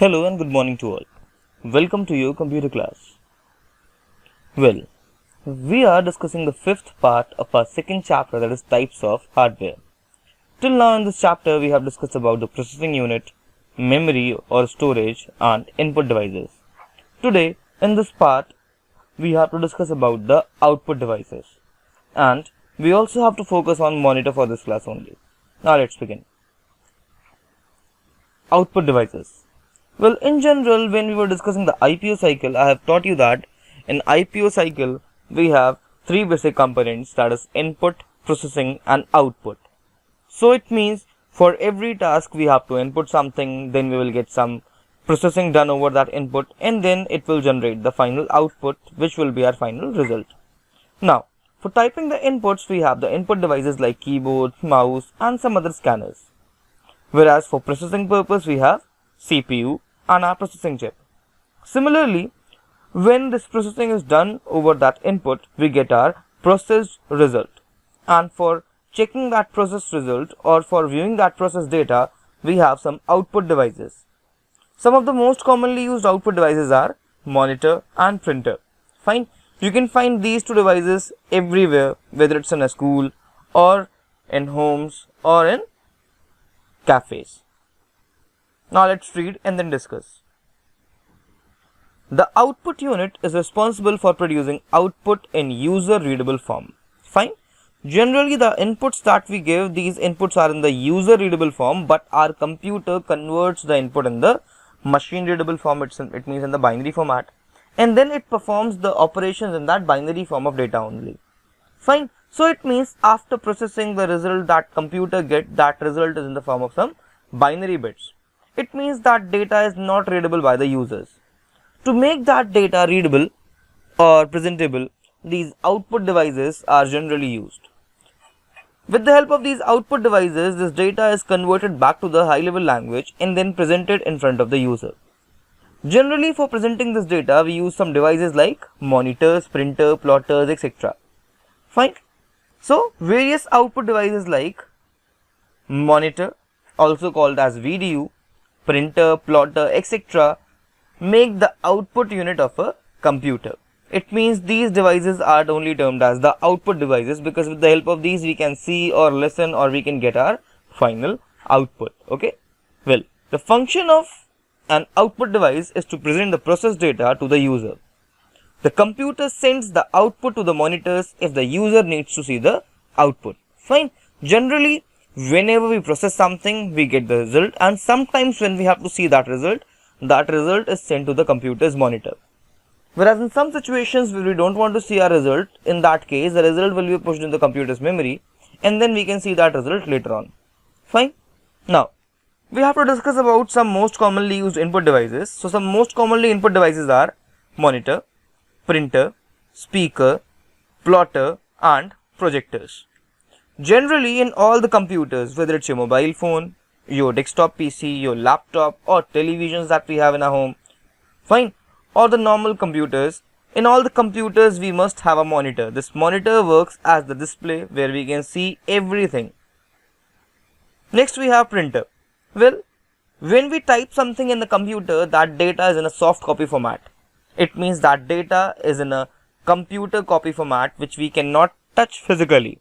Hello and good morning to all. Welcome to your computer class. Well, we are discussing the fifth part of our second chapter, that is types of hardware. Till now in this chapter we have discussed about the processing unit, memory or storage and input devices. Today in this part we have to discuss about the output devices, and we also have to focus on monitor for this class only. Now let's begin. Output devices. Well, in general, when we were discussing the IPO cycle, I have taught you that in IPO cycle, we have three basic components, that is input, processing and output. So it means for every task we have to input something, then we will get some processing done over that input, and then it will generate the final output, which will be our final result. Now, for typing the inputs, we have the input devices like keyboard, mouse and some other scanners. Whereas for processing purpose, we have CPU and our processing chip. Similarly, when this processing is done over that input, we get our processed result. And for checking that processed result or for viewing that processed data, we have some output devices. Some of the most commonly used output devices are monitor and printer. Fine. You can find these two devices everywhere, whether it's in a school or in homes or in cafes. Now let's read and then discuss. The output unit is responsible for producing output in user readable form. Fine. Generally the inputs that we give, these inputs are in the user readable form, but our computer converts the input in the machine readable form, it means in the binary format, and then it performs the operations in that binary form of data only. Fine. So it means after processing the result that computer get, that result is in the form of some binary bits. It means that data is not readable by the users. To make that data readable or presentable, these output devices are generally used. With the help of these output devices, this data is converted back to the high level language and then presented in front of the user. Generally for presenting this data, we use some devices like monitors, printer, plotters, etc. Fine. So various output devices like monitor, also called as VDU, printer, plotter, etc. make the output unit of a computer. It means these devices are only termed as the output devices because with the help of these we can see or listen or we can get our final output. Okay. Well, the function of an output device is to present the processed data to the user. The computer sends the output to the monitors if the user needs to see the output. Fine. Generally, whenever we process something, we get the result, and sometimes when we have to see that result is sent to the computer's monitor. Whereas in some situations where we don't want to see our result, in that case the result will be pushed in the computer's memory and then we can see that result later on. Fine. Now, we have to discuss about some most commonly used input devices. So some most commonly input devices are monitor, printer, speaker, plotter and projectors. Generally in all the computers, whether it's your mobile phone, your desktop PC, your laptop or televisions that we have in our home, fine, or the normal computers, in all the computers we must have a monitor. This monitor works as the display where we can see everything. Next we have printer. Well, when we type something in the computer, that data is in a soft copy format. It means that data is in a computer copy format which we cannot touch physically.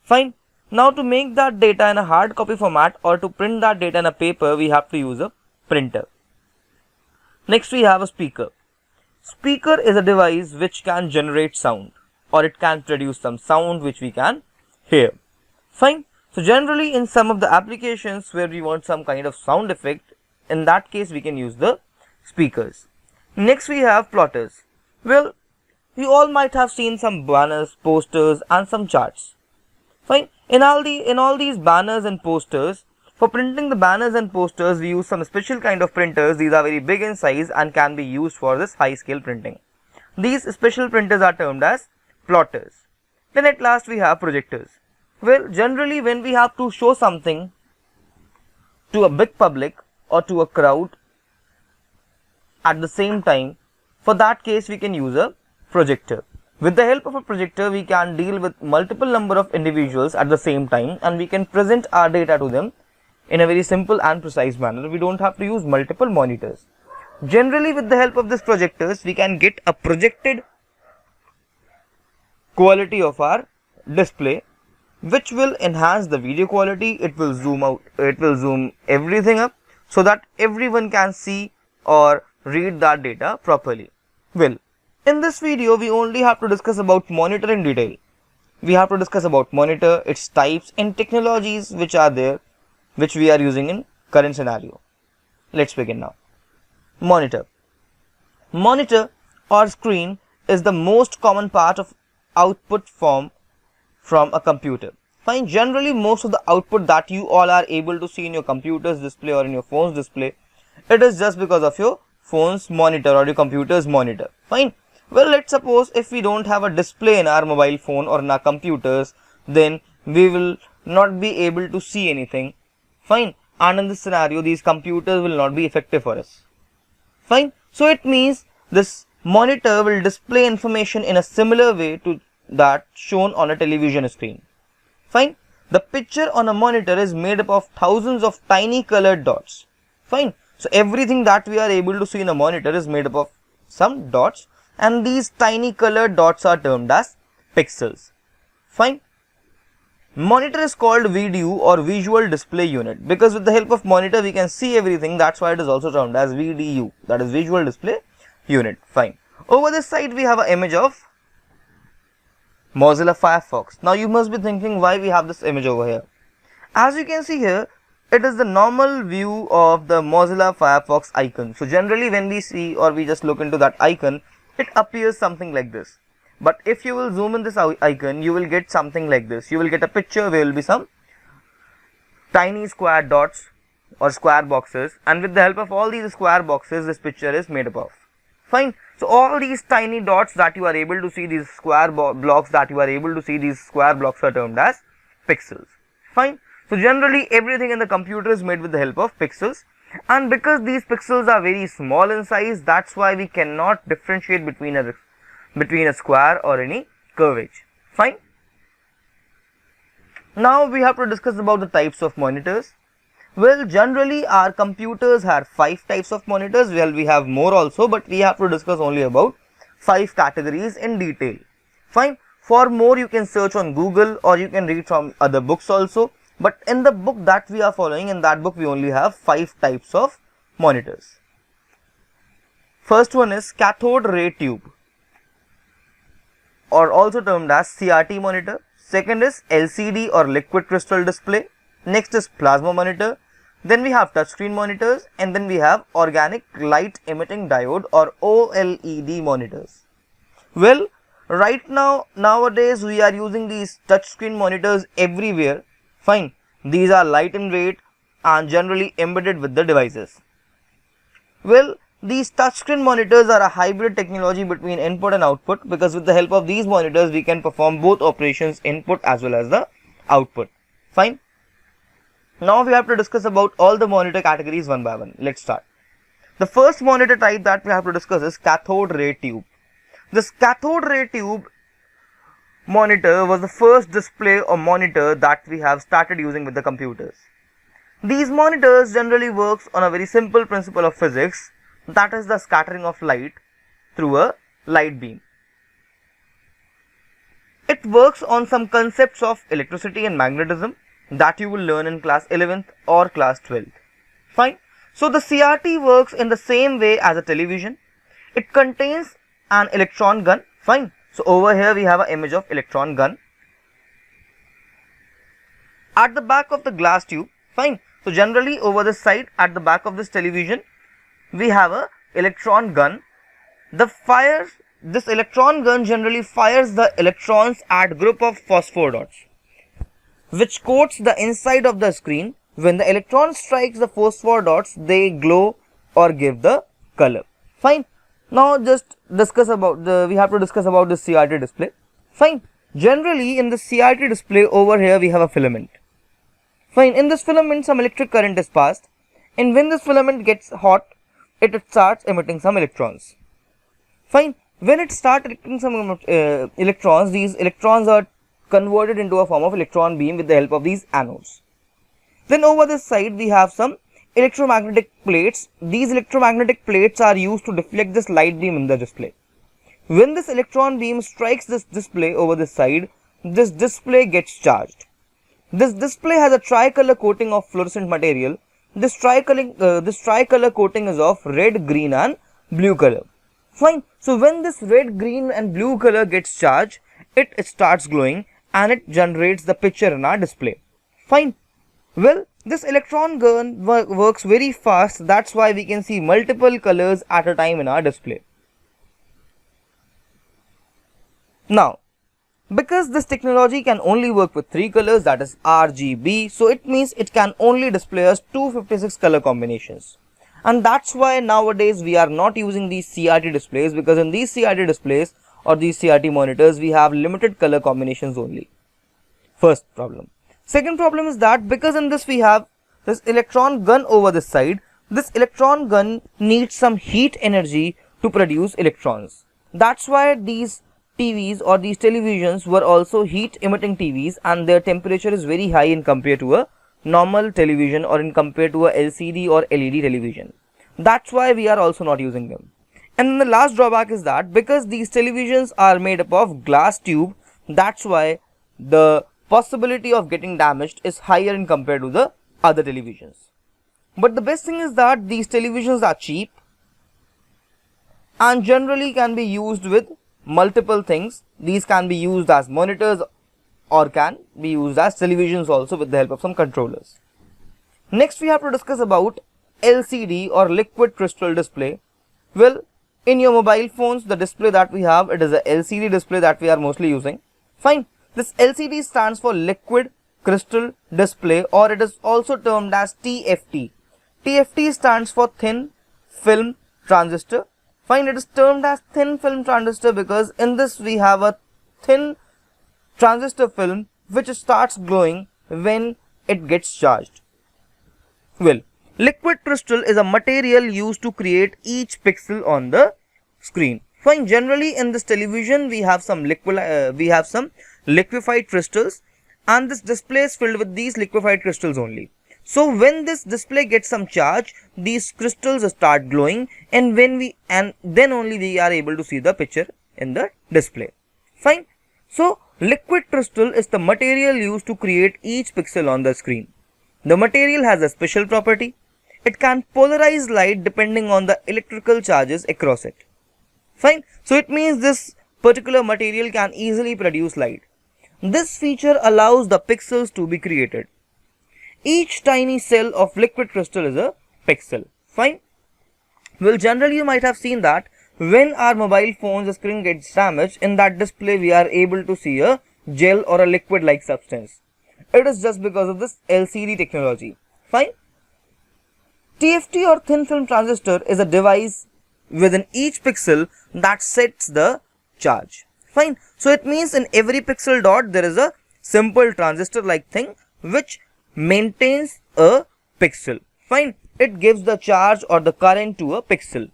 Fine. Now to make that data in a hard copy format or to print that data in a paper, we have to use a printer. Next we have a speaker. Speaker is a device which can generate sound or it can produce some sound which we can hear. Fine. So generally in some of the applications where we want some kind of sound effect, in that case we can use the speakers. Next we have plotters. Well, you all might have seen some banners, posters and some charts. Fine. In all these banners and posters, for printing the banners and posters, we use some special kind of printers. These are very big in size and can be used for this high scale printing. These special printers are termed as plotters. Then at last we have projectors. Well, generally when we have to show something to a big public or to a crowd at the same time, for that case we can use a projector. With the help of a projector, we can deal with multiple number of individuals at the same time and we can present our data to them in a very simple and precise manner. We don't have to use multiple monitors. Generally, with the help of this projectors, we can get a projected quality of our display, which will enhance the video quality. It will zoom everything up so that everyone can see or read that data properly. Well, in this video, we only have to discuss about monitor in detail. We have to discuss about monitor, its types and technologies which are there, which we are using in current scenario. Let's begin now. Monitor. Monitor or screen is the most common part of output form from a computer. Fine. Generally, most of the output that you all are able to see in your computer's display or in your phone's display, it is just because of your phone's monitor or your computer's monitor. Fine. Well, let's suppose if we don't have a display in our mobile phone or in our computers, then we will not be able to see anything. Fine. And in this scenario, these computers will not be effective for us. Fine. So it means this monitor will display information in a similar way to that shown on a television screen. Fine. The picture on a monitor is made up of thousands of tiny colored dots. Fine. So everything that we are able to see in a monitor is made up of some dots, and these tiny colored dots are termed as pixels. Fine. Monitor is called VDU or visual display unit because with the help of monitor we can see everything. That's why it is also termed as VDU, that is visual display unit. Fine. Over this side we have an image of Mozilla Firefox. Now you must be thinking why we have this image over here. As you can see here, it is the normal view of the Mozilla Firefox icon. So generally when we see or we just look into that icon, it appears something like this. But if you will zoom in this icon, you will get something like this. You will get a picture where will be some tiny square dots or square boxes, and with the help of all these square boxes, this picture is made up of. Fine. So all these tiny dots that you are able to see, these square blocks that you are able to see, these square blocks are termed as pixels. Fine. So generally everything in the computer is made with the help of pixels, and because these pixels are very small in size, that's why we cannot differentiate between a square or any curvature. Fine. Now we have to discuss about the types of monitors. Well, generally our computers have 5 types of monitors. Well, we have more also, but we have to discuss only about 5 categories in detail. Fine. For more you can search on Google or you can read from other books also. But in the book that we are following, in that book we only have 5 types of monitors. First one is cathode ray tube, or also termed as CRT monitor. Second is LCD or liquid crystal display. Next is plasma monitor. Then we have touchscreen monitors, and then we have organic light emitting diode or OLED monitors. Well, right now, nowadays we are using these touchscreen monitors everywhere. Fine. These are light in weight and generally embedded with the devices. Well, these touchscreen monitors are a hybrid technology between input and output, because with the help of these monitors we can perform both operations, input as well as the output. Fine. Now we have to discuss about all the monitor categories one by one. Let's start. The first monitor type that we have to discuss is cathode ray tube. This cathode ray tube monitor was the first display or monitor that we have started using with the computers. These monitors generally works on a very simple principle of physics, that is the scattering of light through a light beam. It works on some concepts of electricity and magnetism that you will learn in class 11th or class 12th. Fine. So the CRT works in the same way as a television. It contains an electron gun. Fine. So over here we have an image of electron gun. At the back of the glass tube. Fine. So generally over this side at the back of this television, we have a electron gun. This electron gun generally fires the electrons at group of phosphor dots, which coats the inside of the screen. When the electron strikes the phosphor dots, they glow or give the color. Fine. Now just discuss about we have to discuss about the CRT display. Fine. Generally in the CRT display over here we have a filament. Fine. In this filament some electric current is passed, and when this filament gets hot, it starts emitting some electrons. Fine. When it starts emitting some electrons, these electrons are converted into a form of electron beam with the help of these anodes. Then over this side we have some electromagnetic plates. These electromagnetic plates are used to deflect this light beam in the display. When this electron beam strikes this display over this side, this display gets charged. This display has a tricolor coating of fluorescent material. This tricolor coating is of red, green and blue color. Fine. So when this red, green and blue color gets charged, it starts glowing and it generates the picture in our display. Fine. Well, this electron gun works very fast. That's why we can see multiple colors at a time in our display. Now, because this technology can only work with 3 colors, that is RGB, so it means it can only display us 256 color combinations. And that's why nowadays we are not using these CRT displays, because in these CRT displays or these CRT monitors we have limited color combinations only. First problem. Second problem is that because in this we have this electron gun over this side, this electron gun needs some heat energy to produce electrons. That's why these TVs or these televisions were also heat emitting TVs, and their temperature is very high in compared to a normal television or in compared to a LCD or LED television. That's why we are also not using them. And then the last drawback is that because these televisions are made up of glass tube, that's why the possibility of getting damaged is higher in compared to the other televisions. But the best thing is that these televisions are cheap and generally can be used with multiple things. These can be used as monitors or can be used as televisions also with the help of some controllers. Next we have to discuss about LCD or liquid crystal display. Well, in your mobile phones, the display that we have, it is a LCD display that we are mostly using. Fine. This LCD stands for liquid crystal display, or it is also termed as TFT. TFT stands for thin film transistor. Fine, it is termed as thin film transistor because in this we have a thin transistor film which starts glowing when it gets charged. Well, liquid crystal is a material used to create each pixel on the screen. Fine, generally in this television we have some liquefied crystals, and this display is filled with these liquefied crystals only. So when this display gets some charge, these crystals start glowing, and then only we are able to see the picture in the display. Fine. So liquid crystal is the material used to create each pixel on the screen. The material has a special property. It can polarize light depending on the electrical charges across it. Fine. So it means this particular material can easily produce light. This feature allows the pixels to be created. Each tiny cell of liquid crystal is a pixel. Fine. Well, generally you might have seen that when our mobile phone's screen gets damaged, in that display we are able to see a gel or a liquid like substance. It is just because of this LCD technology. Fine. TFT or thin film transistor is a device within each pixel that sets the charge. Fine. So it means in every pixel dot there is a simple transistor like thing which maintains a pixel. Fine. It gives the charge or the current to a pixel.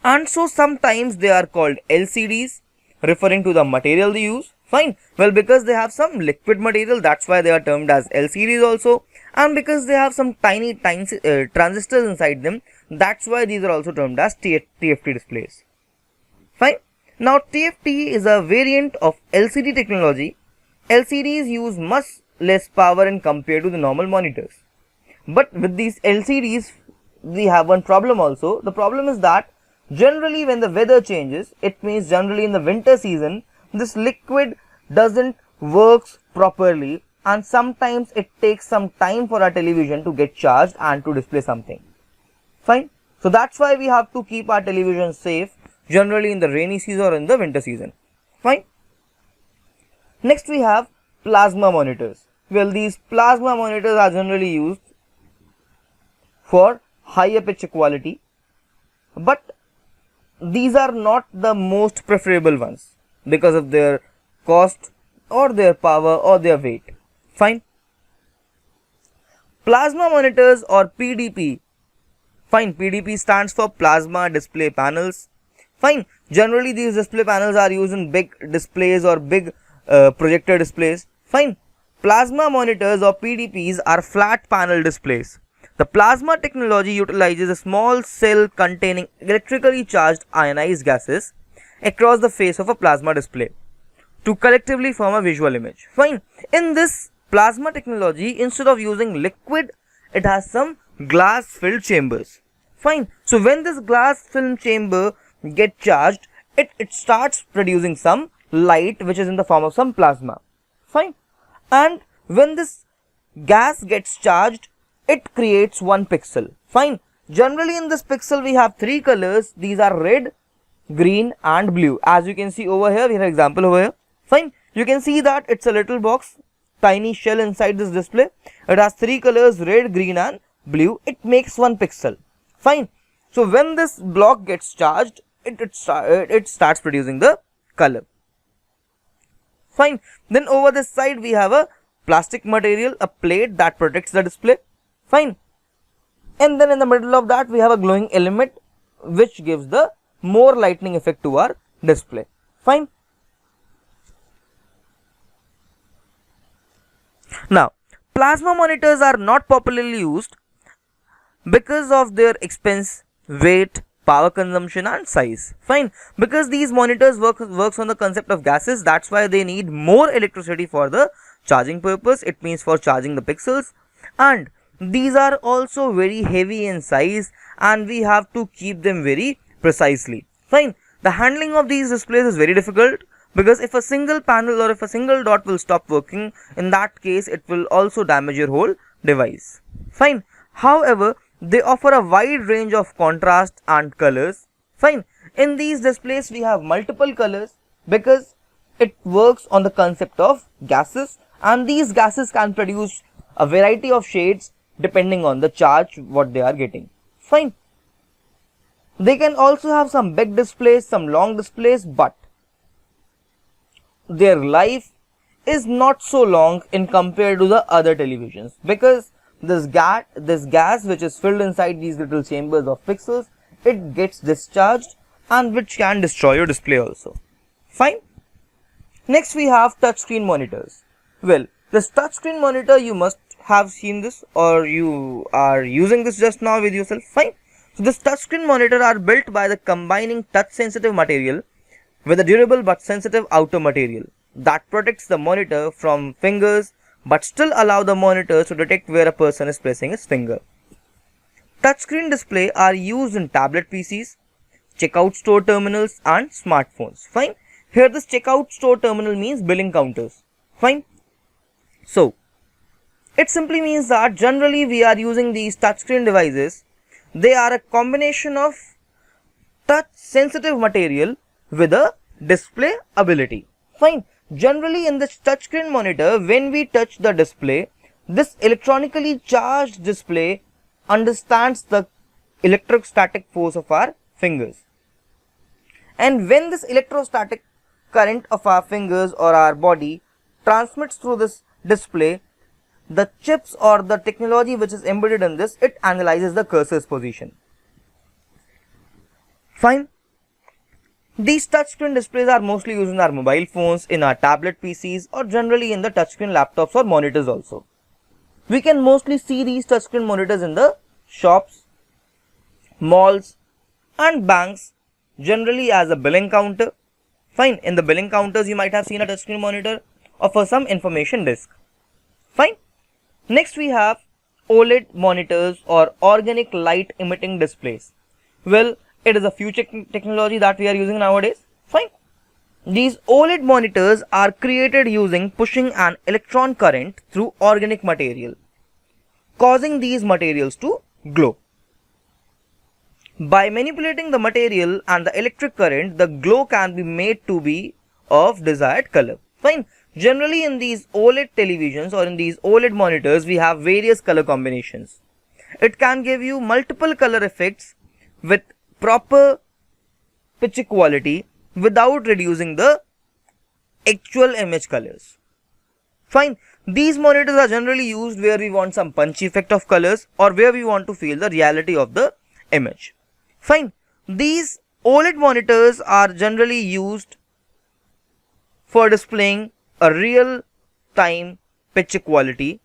And so sometimes they are called LCDs, referring to the material they use. Fine. Well, because they have some liquid material, that's why they are termed as LCDs also. And because they have some tiny transistors inside them, that's why these are also termed as TFT displays. Fine. Now TFT is a variant of LCD technology. LCDs use much less power in compared to the normal monitors. But with these LCDs, we have one problem also. The problem is that generally when the weather changes, it means generally in the winter season, this liquid doesn't work properly, and sometimes it takes some time for our television to get charged and to display something. Fine. So that's why we have to keep our television safe, generally in the rainy season or in the winter season. Fine. Next we have plasma monitors. Well, these plasma monitors are generally used for higher picture quality, but these are not the most preferable ones because of their cost or their power or their weight. Fine. Plasma monitors or PDP. Fine. PDP stands for plasma display panels. Fine. Generally these display panels are used in big displays or big projector displays. Fine. Plasma monitors or PDPs are flat panel displays. The plasma technology utilizes a small cell containing electrically charged ionized gases across the face of a plasma display to collectively form a visual image. Fine. In this plasma technology, instead of using liquid, it has some glass filled chambers. Fine. So when this glass filled chamber gets charged, it starts producing some light which is in the form of some plasma. Fine. And when this gas gets charged, it creates one pixel. Fine. Generally in this pixel we have three colors. These are red, green and blue. As you can see over here, we have an example over here. Fine. You can see that it's a little box, tiny shell inside this display. It has three colors, red, green and blue. It makes one pixel. Fine. So when this block gets charged, it starts producing the color. Fine. Then over this side we have a plastic material, a plate that protects the display. Fine. And then in the middle of that we have a glowing element which gives the more lightning effect to our display. Fine. Now, plasma monitors are not popularly used because of their expense, weight, power consumption and size. Fine. Because these monitors works on the concept of gases, that's why they need more electricity for the charging purpose. It means for charging the pixels, and these are also very heavy in size and we have to keep them very precisely. Fine. The handling of these displays is very difficult because if a single panel or if a single dot will stop working, in that case it will also damage your whole device. Fine. However, they offer a wide range of contrast and colors. Fine. In these displays we have multiple colors because it works on the concept of gases, and these gases can produce a variety of shades depending on the charge what they are getting. Fine. They can also have some big displays, some long displays, but their life is not so long in compared to the other televisions, because this gas which is filled inside these little chambers of pixels, it gets discharged and which can destroy your display also. Fine. Next we have touchscreen monitors. Well, this touchscreen monitor, you must have seen this or you are using this just now with yourself. Fine. So this touchscreen monitor are built by the combining touch sensitive material with a durable but sensitive outer material that protects the monitor from fingers but still allow the monitor to detect where a person is pressing his finger. Touchscreen display are used in tablet PCs, checkout store terminals and smartphones. Fine. Here this checkout store terminal means billing counters. Fine. So it simply means that generally we are using these touchscreen devices. They are a combination of touch sensitive material with a display ability. Fine. Generally in this touchscreen monitor, when we touch the display, this electronically charged display understands the electrostatic force of our fingers. And when this electrostatic current of our fingers or our body transmits through this display, the chips or the technology which is embedded in this, it analyzes the cursor's position. Fine. These touchscreen displays are mostly used in our mobile phones, in our tablet PCs or generally in the touchscreen laptops or monitors also. We can mostly see these touchscreen monitors in the shops, malls and banks, generally as a billing counter. Fine. In the billing counters you might have seen a touchscreen monitor or for some information disk. Fine. Next we have OLED monitors or organic light emitting displays. Well, it is a future technology that we are using nowadays. Fine. These OLED monitors are created using pushing an electron current through organic material, causing these materials to glow. By manipulating the material and the electric current, the glow can be made to be of desired color. Fine. Generally in these OLED televisions or in these OLED monitors, we have various color combinations. It can give you multiple color effects with proper picture quality without reducing the actual image colors. Fine. These monitors are generally used where we want some punchy effect of colors or where we want to feel the reality of the image. Fine. These OLED monitors are generally used for displaying a real time picture quality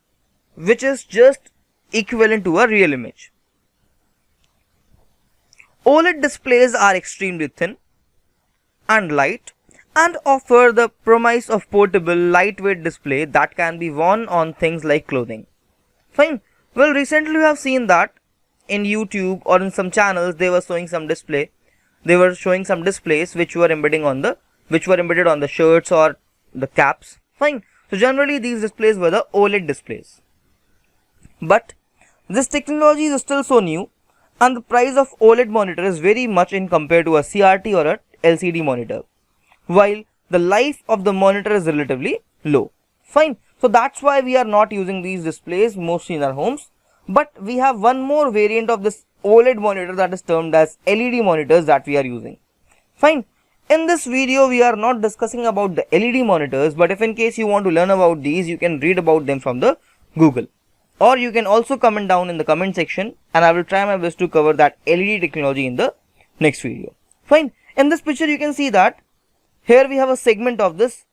which is just equivalent to a real image. OLED displays are extremely thin and light and offer the promise of portable, lightweight display that can be worn on things like clothing. Fine. Well, recently we have seen that in YouTube or in some channels they were showing some display. They were showing some displays which were embedded on the shirts or the caps. Fine. So generally these displays were the OLED displays. But this technology is still so new, and the price of OLED monitor is very much in compared to a CRT or a LCD monitor, while the life of the monitor is relatively low. Fine. So that's why we are not using these displays mostly in our homes. But we have one more variant of this OLED monitor that is termed as LED monitors that we are using. Fine. In this video we are not discussing about the LED monitors, but if in case you want to learn about these, you can read about them from the Google. Or you can also comment down in the comment section, and I will try my best to cover that LED technology in the next video. Fine. In this picture you can see that here we have a segment of this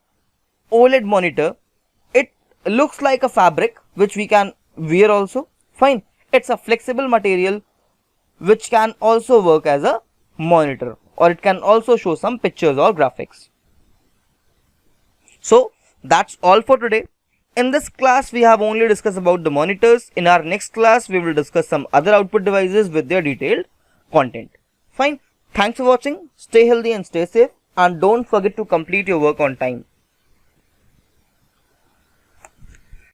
OLED monitor. It looks like a fabric which we can wear also. Fine. It's a flexible material which can also work as a monitor, or it can also show some pictures or graphics. So that's all for today. In this class we have only discussed about the monitors. In our next class we will discuss some other output devices with their detailed content. Fine. Thanks for watching. Stay healthy and stay safe, and don't forget to complete your work on time.